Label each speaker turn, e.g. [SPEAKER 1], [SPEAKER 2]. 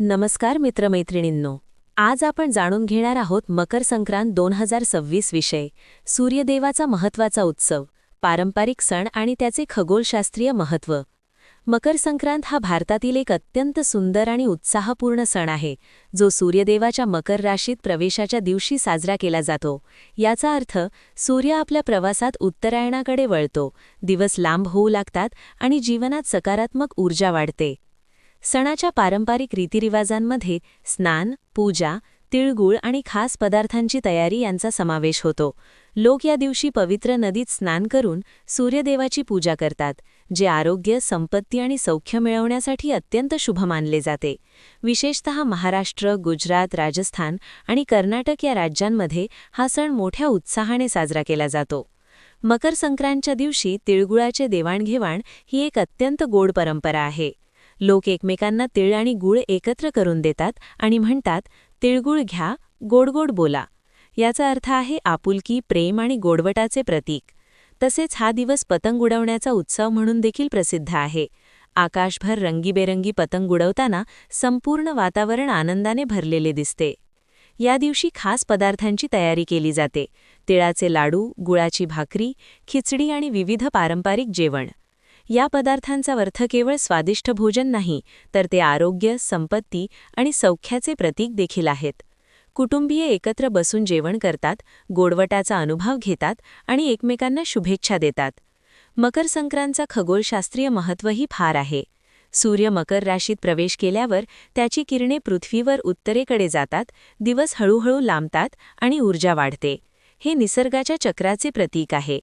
[SPEAKER 1] नमस्कार मित्रमैत्रिणींनो. आज आपण जाणून घेणार आहोत मकर संक्रांत 2026 विषय, सूर्यदेवाचा महत्त्वाचा उत्सव, पारंपरिक सण आणि त्याचे खगोलशास्त्रीय महत्त्व. मकर संक्रांत हा भारतातील एक अत्यंत सुंदर आणि उत्साहपूर्ण सण आहे, जो सूर्यदेवाच्या मकर राशीत प्रवेशाच्या दिवशी साजरा केला जातो. याचा अर्थ सूर्य आपल्या प्रवासात उत्तरायणाकडे वळतो, दिवस लांब होऊ लागतात आणि जीवनात सकारात्मक ऊर्जा वाढते. सणाच्या पारंपरिक रीतिरिवाजांमध्ये स्नान, पूजा, तिळगुळ आणि खास पदार्थांची तयारी यांचा समावेश होतो. लोक या दिवशी पवित्र नदीत स्नान करून सूर्यदेवाची पूजा करतात, जे आरोग्य, संपत्ती आणि सौख्य मिळवण्यासाठी अत्यंत शुभ मानले जाते. विशेषतः महाराष्ट्र, गुजरात, राजस्थान आणि कर्नाटक या राज्यांमध्ये हा सण मोठ्या उत्साहाने साजरा केला जातो. मकर संक्रांतच्या दिवशी तिळगुळाचे देवाणघेवाण ही एक अत्यंत गोड परंपरा आहे. लोक एकमेकांना तीळ आणि गूळ एकत्र करून देतात आणि म्हणतात, तिळगुळ घ्या, गोड-गोड बोला. याचा अर्थ आहे आपुलकी, प्रेम आणि गोडवटाचे प्रतीक. तसेच हा दिवस पतंग उडवण्याचा उत्सव म्हणून देखील प्रसिद्ध आहे. आकाशभर रंगीबेरंगी पतंग उडवताना संपूर्ण वातावरण आनंदाने भरलेले दिसते. या दिवशी खास पदार्थांची तयारी केली जाते. तिळाचे लाडू, गुळाची भाकरी, खिचडी आणि विविध पारंपरिक जेवण. या पदार्थांचा अर्थ केवळ स्वादिष्ट भोजन नाही, तर ते आरोग्य, संपत्ती आणि सौख्याचे प्रतीक देखील आहेत. कुटुंबीय एकत्र बसून जेवण करतात, गोडवटाचा अनुभव घेतात आणि एकमेकांना शुभेच्छा देतात. मकर संक्रांतचा खगोलशास्त्रीय महत्त्वही फार आहे. सूर्य मकर राशीत प्रवेश केल्यावर त्याची किरणे पृथ्वीवर उत्तरेकडे जातात, दिवस हळूहळू लांबतात आणि ऊर्जा वाढते. हे निसर्गाच्या चक्राचे प्रतीक आहे.